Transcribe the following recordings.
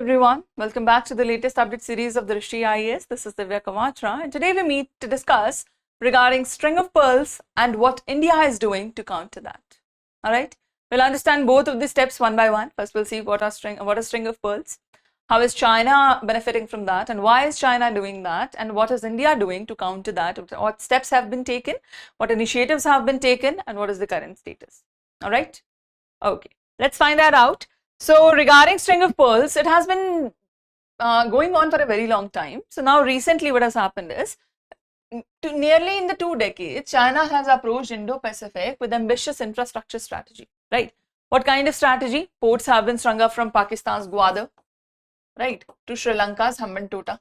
everyone, welcome back to the latest update series of the Drishti IAS. This is Divya Kawachra, and today we meet to discuss regarding string of pearls and what India is doing to counter that. All right, we'll understand both of the steps one by one. First, we'll see what is string of pearls, how is China benefiting from that, and why is China doing that, and what is India doing to counter that, what steps have been taken, what initiatives have been taken, and what is the current status. All right, okay, let's find that out. So regarding string of pearls, it has been going on for a very long time. So now recently what has happened is, nearly in the 2 decades, China has approached Indo-Pacific with ambitious infrastructure strategy, right? What kind of strategy? Ports have been strung up from Pakistan's Gwadar, right, to Sri Lanka's Hambantota.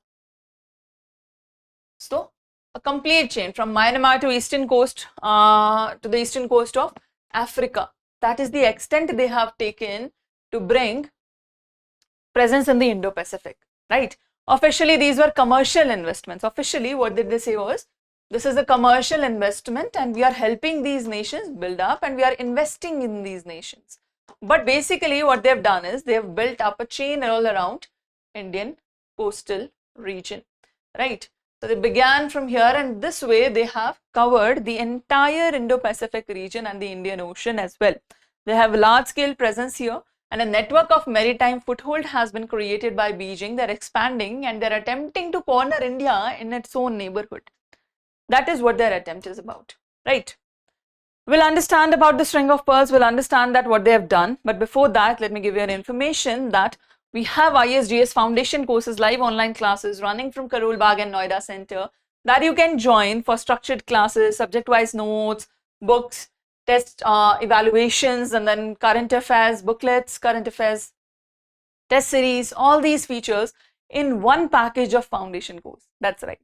So a complete chain from Myanmar to eastern coast to the eastern coast of Africa. That is the extent they have taken to bring presence in the Indo-Pacific, right? Officially, these were commercial investments. Officially, what did they say was, this is a commercial investment and we are helping these nations build up and we are investing in these nations. But basically, what they've done is, they have built up a chain all around Indian coastal region, right? So they began from here, and this way they have covered the entire Indo-Pacific region and the Indian Ocean as well. They have a large-scale presence here, and a network of maritime foothold has been created by Beijing. They're expanding and they're attempting to corner India in its own neighborhood. That is what their attempt is about, right? We'll understand about the string of pearls, we'll understand that what they have done. But before that, let me give you an information that we have ISGS foundation courses, live online classes running from Karol Bagh and Noida Center that you can join for structured classes, subject-wise notes, books, test evaluations, and then current affairs, booklets, current affairs, test series, all these features in one package of foundation course. That's right.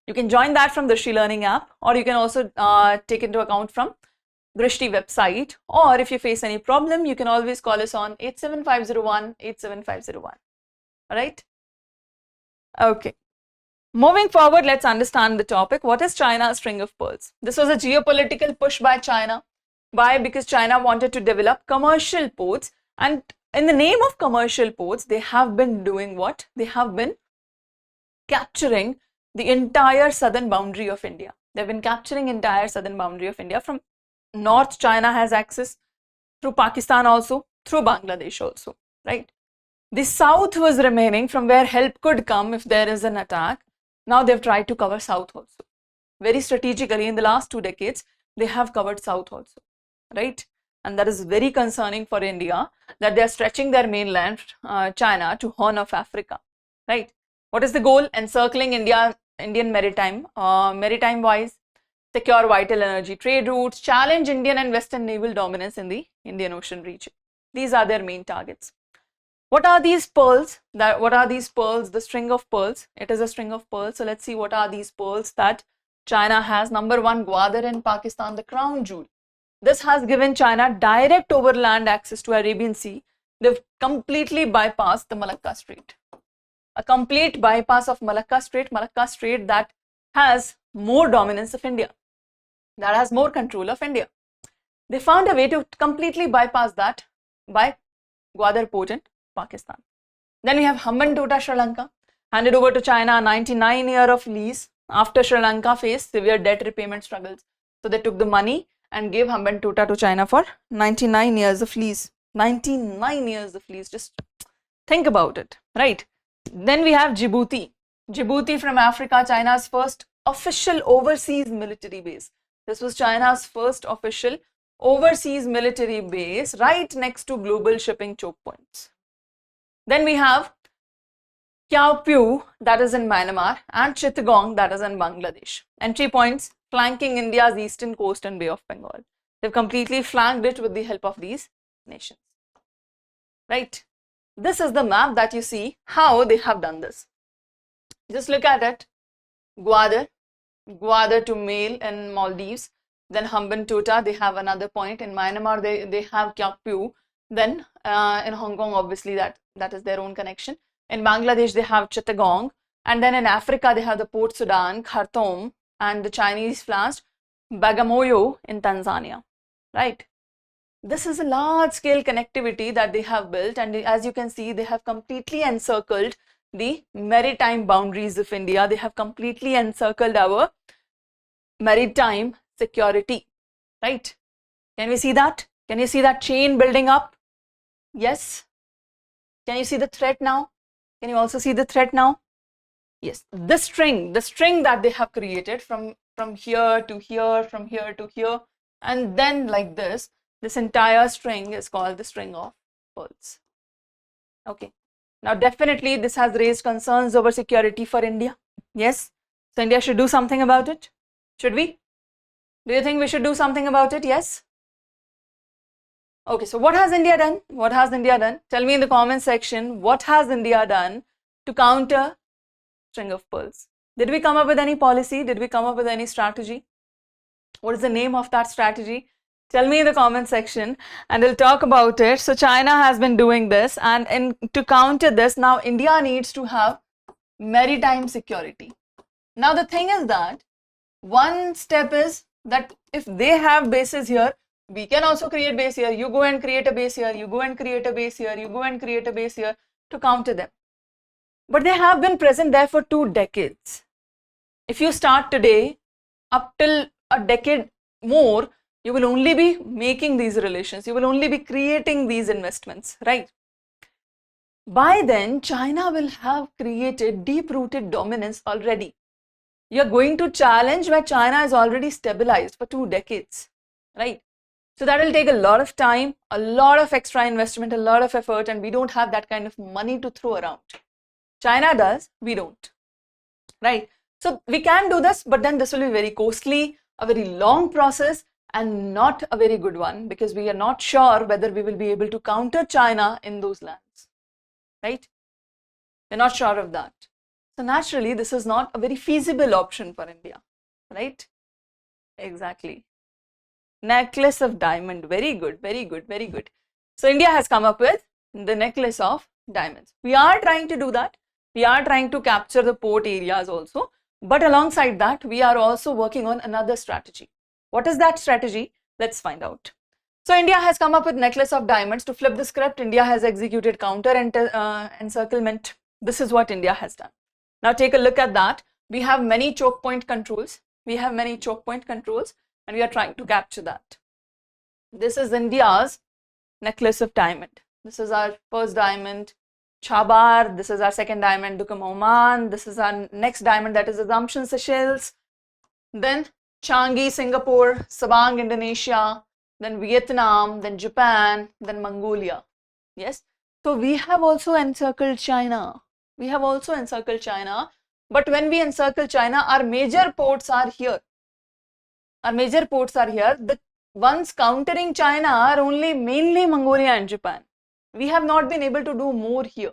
You can join that from the Drishti Learning app, or you can also take into account from Drishti website, or if you face any problem, you can always call us on 87501 87501. All right. Okay. Moving forward, let's understand the topic. What is China's string of pearls? This was a geopolitical push by China. Why? Because China wanted to develop commercial ports, and in the name of commercial ports, they have been doing what? They have been capturing the entire southern boundary of India. They've been capturing entire southern boundary of India. From north, China has access through Pakistan also, through Bangladesh also, right? The south was remaining from where help could come if there is an attack. Now they've tried to cover south also. Very strategically, in the last 2 decades, they have covered south also, right? And that is very concerning for India, that they are stretching their mainland, China, to Horn of Africa, right? What is the goal? Encircling Indian maritime, maritime-wise, secure vital energy trade routes, challenge Indian and Western naval dominance in the Indian Ocean region. These are their main targets. What are these pearls? What are these pearls? The string of pearls. It is a string of pearls. So let's see what are these pearls that China has. Number one, Gwadar in Pakistan, the crown jewel. This has given China direct overland access to Arabian Sea. They've completely bypassed the Malacca Strait. A complete bypass of Malacca Strait that has more dominance of India, that has more control of India. They found a way to completely bypass that by Gwadar Port in Pakistan. Then we have Hambantota, Sri Lanka, handed over to China, 99-year of lease after Sri Lanka faced severe debt repayment struggles. So they took the money and gave Hambantota to China for 99 years of lease. 99 years of lease, just think about it, right? Then we have Djibouti. Djibouti from Africa, China's first official overseas military base. This was China's first official overseas military base right next to global shipping choke points. Then we have Kiao Pyu, that is in Myanmar, and Chittagong, that is in Bangladesh. Entry points flanking India's eastern coast and Bay of Bengal. They've completely flanked it with the help of these nations, right? This is the map that you see how they have done this. Just look at it. Gwadar to Mail in Maldives, then Hambantota, they have another point. In Myanmar, they have Kiao Pyu. Then in Hong Kong, obviously that is their own connection. In Bangladesh, they have Chittagong. And then in Africa, they have the Port Sudan, Khartoum, and the Chinese flanked Bagamoyo in Tanzania, right? This is a large scale connectivity that they have built, and as you can see, they have completely encircled the maritime boundaries of India. They have completely encircled our maritime security, right? Can we see that? Can you see that chain building up? Yes. Can you see the threat now? Can you also see the threat now? Yes. The string that they have created from here to here, from here to here, and then like this entire string is called the string of pearls. Okay. Now, definitely this has raised concerns over security for India. Yes. So, India should do something about it. Should we? Do you think we should do something about it? Yes. Okay. So, what has India done? What has India done? Tell me in the comment section, what has India done to counter string of pearls? Did we come up with any policy? Did we come up with any strategy? What is the name of that strategy? Tell me in the comment section and we'll talk about it. So China has been doing this, and to counter this, now India needs to have maritime security. Now the thing is that one step is that if they have bases here, we can also create base here. You go and create a base here, you go and create a base here, you go and create a base here to counter them. But they have been present there for 2 decades. If you start today, up till a decade more, you will only be making these relations. You will only be creating these investments, right? By then, China will have created deep-rooted dominance already. You are going to challenge where China is already stabilized for 2 decades, right? So that will take a lot of time, a lot of extra investment, a lot of effort, and we don't have that kind of money to throw around. China does, we don't, right? So we can do this, but then this will be very costly, a very long process, and not a very good one, because we are not sure whether we will be able to counter China in those lands, right? We're not sure of that. So naturally, this is not a very feasible option for India, right? Exactly. Necklace of diamond. Very good, very good, very good. So India has come up with the necklace of diamonds. We are trying to do that. We are trying to capture the port areas also. But alongside that, we are also working on another strategy. What is that strategy? Let's find out. So India has come up with necklace of diamonds. To flip the script, India has executed counter-encirclement. This is what India has done. Now take a look at that. We have many choke point controls. And we are trying to capture that. This is India's necklace of diamond. This is our first diamond, Chabar. This is our second diamond, Duqm Oman. This is our next diamond, that is Assumption, Seychelles. Then Changi, Singapore, Sabang, Indonesia, then Vietnam, then Japan, then Mongolia. Yes. So we have also encircled China. But when we encircle China, our major ports are here. The ones countering China are only mainly Mongolia and Japan. We have not been able to do more here.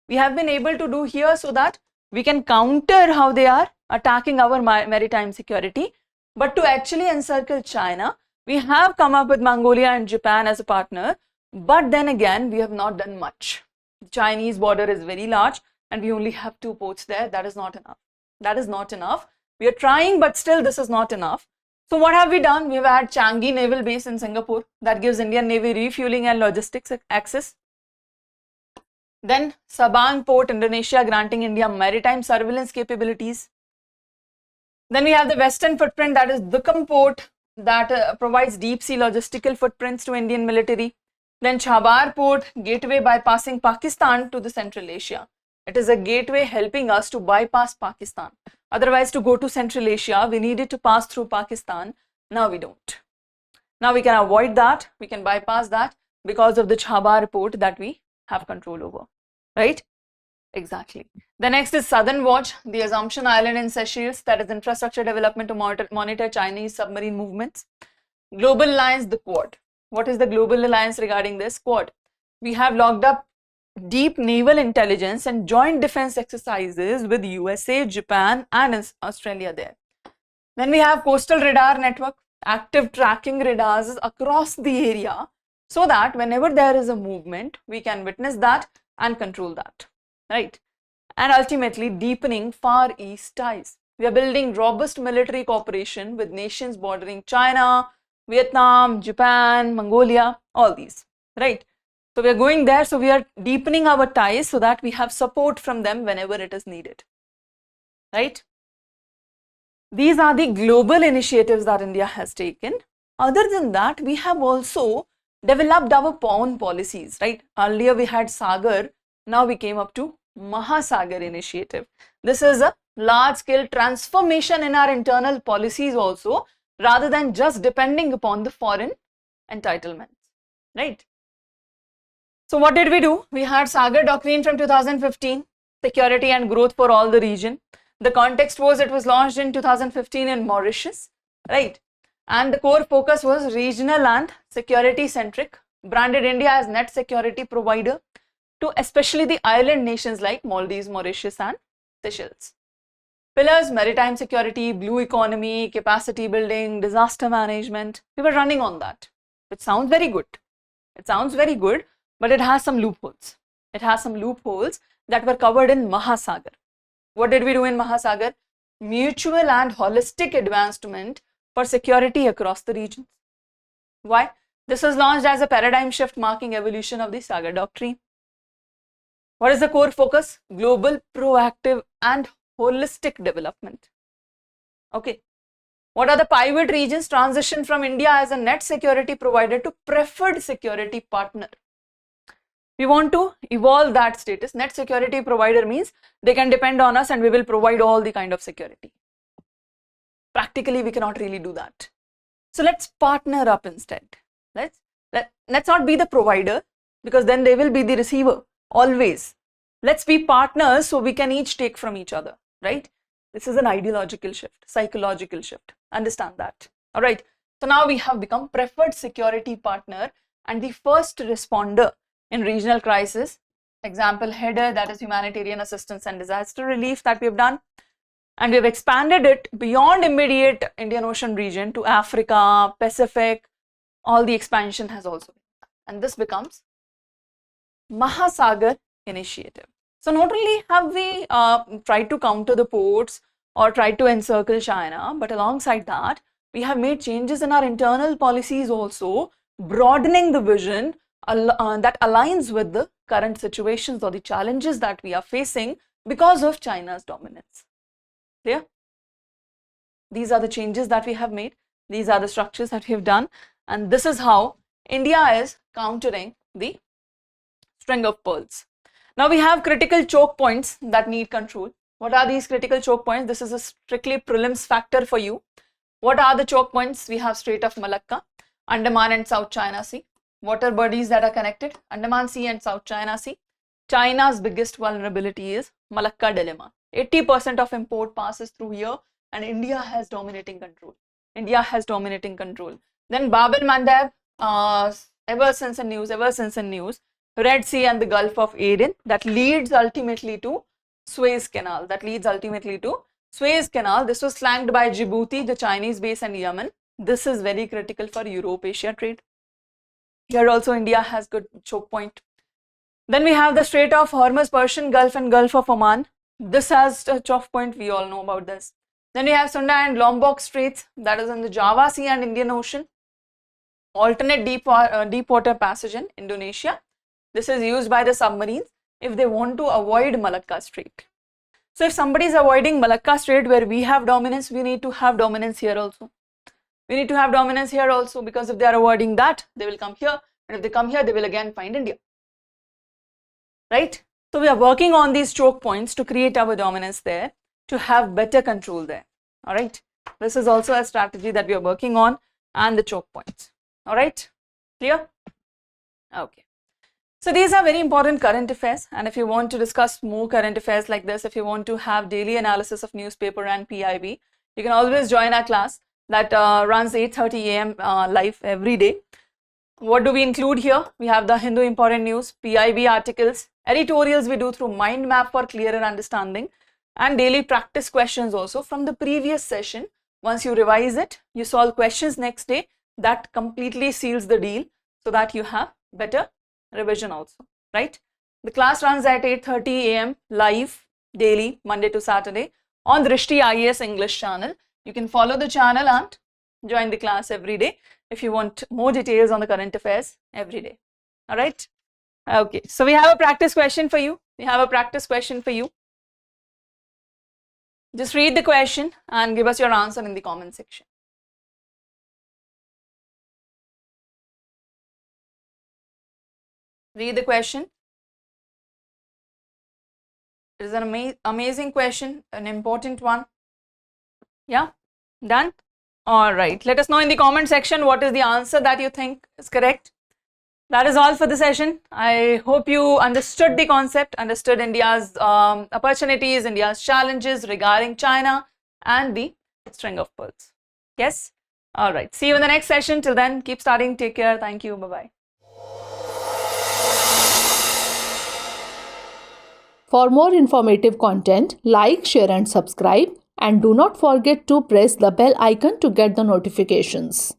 We have been able to do here so that we can counter how they are attacking our maritime security. But to actually encircle China, we have come up with Mongolia and Japan as a partner. But then again, we have not done much. The Chinese border is very large and we only have 2 ports there. That is not enough. We are trying, but still this is not enough. So what have we done? We have had Changi Naval Base in Singapore that gives Indian Navy refueling and logistics access. Then Sabang Port, Indonesia, granting India maritime surveillance capabilities. Then we have the western footprint, that is Duqm Port, that provides deep sea logistical footprints to Indian military. Then Chabar Port, gateway bypassing Pakistan to the Central Asia. It is a gateway helping us to bypass Pakistan. Otherwise, to go to Central Asia, we needed to pass through Pakistan. Now we don't. Now we can avoid that. We can bypass that because of the Chabar Port that we have control over, right? Exactly. The next is Southern Watch, the Assumption Island in Seychelles, that is infrastructure development to monitor Chinese submarine movements. Global Alliance, the Quad. What is the Global Alliance regarding this? Quad. We have locked up deep naval intelligence and joint defense exercises with USA, Japan and Australia there. Then we have coastal radar network, active tracking radars across the area so that whenever there is a movement, we can witness that and control that, right? And ultimately deepening Far East ties. We are building robust military cooperation with nations bordering China, Vietnam, Japan, Mongolia, all these, right? So we are going there, so we are deepening our ties so that we have support from them whenever it is needed, right? These are the global initiatives that India has taken. Other than that, we have also developed our own policies, right? Earlier we had Sagar, now we came up to Mahasagar initiative. This is a large-scale transformation in our internal policies also, rather than just depending upon the foreign entitlements, right? So what did we do? We had Sagar Doctrine from 2015, security and growth for all the region. The context was it was launched in 2015 in Mauritius, right? And the core focus was regional and security centric, branded India as net security provider to especially the island nations like Maldives, Mauritius and Seychelles. Pillars: maritime security, blue economy, capacity building, disaster management. We were running on that, which sounds very good. It sounds very good, but it has some loopholes. It has some loopholes that were covered in Mahasagar. What did we do in Mahasagar? Mutual and holistic advancement for security across the regions. Why? This was launched as a paradigm shift marking evolution of the Sagar Doctrine. What is the core focus? Global, proactive and holistic development. Okay. What are the pivot regions? Transition from India as a net security provider to preferred security partner. We want to evolve that status. Net security provider means they can depend on us and we will provide all the kind of security. Practically, we cannot really do that. So let's partner up instead. Let's not be the provider, because then they will be the receiver always. Let's be partners so we can each take from each other, right? This is an ideological shift, psychological shift. Understand that. All right. So now we have become preferred security partner and the first responder in regional crisis. Example header, that is humanitarian assistance and disaster relief that we have done. And we have expanded it beyond immediate Indian Ocean region to Africa, Pacific. All the expansion has also been done. And this becomes Mahasagar initiative. So not only have we tried to counter the ports or tried to encircle China, but alongside that, we have made changes in our internal policies also, broadening the vision that aligns with the current situations or the challenges that we are facing because of China's dominance. Clear? These are the changes that we have made. These are the structures that we have done. And this is how India is countering the string of pearls. Now we have critical choke points that need control. What are these critical choke points? This is a strictly prelims factor for you. What are the choke points? We have Strait of Malacca, Andaman and South China Sea. Water bodies that are connected, Andaman Sea and South China Sea. China's biggest vulnerability is Malacca dilemma. 80% of import passes through here and India has dominating control. India has dominating control. Then Bab el-Mandeb, ever since in news, Red Sea and the Gulf of Aden, that leads ultimately to Suez Canal. This was flanked by Djibouti, the Chinese base and Yemen. This is very critical for Europe-Asia trade. Here also India has good choke point. Then we have the Strait of Hormuz, Persian Gulf and Gulf of Oman. This has a choke point, we all know about this. Then we have Sunda and Lombok Straits, that is in the Java Sea and Indian Ocean. Alternate deep water passage in Indonesia. This is used by the submarines if they want to avoid Malacca Strait. So if somebody is avoiding Malacca Strait where we have dominance, we need to have dominance here also. Because if they are avoiding that, they will come here. And if they come here, they will again find India. Right? So we are working on these choke points to create our dominance there, to have better control there. All right. This is also a strategy that we are working on, and the choke points. All right. Clear? Okay. So these are very important current affairs. And if you want to discuss more current affairs like this, if you want to have daily analysis of newspaper and PIB, you can always join our class that runs 8:30 AM live every day. What do we include here? We have the Hindu important news, PIB articles, editorials we do through mind map for clearer understanding, and daily practice questions also from the previous session. Once you revise it, you solve questions next day. That completely seals the deal so that you have better revision also, right? The class runs at 8:30 AM live daily, Monday to Saturday on Drishti IAS English channel. You can follow the channel and join the class every day. if you want more details on the current affairs every day. All right. Okay. So we have a practice question for you. Just read the question and give us your answer in the comment section. Read the question. It is an amazing question, an important one. Yeah, done? All right. Let us know in the comment section what is the answer that you think is correct. That is all for the session. I hope you understood the concept, understood India's opportunities, India's challenges regarding China and the string of pearls. Yes? All right. See you in the next session. Till then, keep studying. Take care. Thank you. Bye-bye. For more informative content, like, share and subscribe, and do not forget to press the bell icon to get the notifications.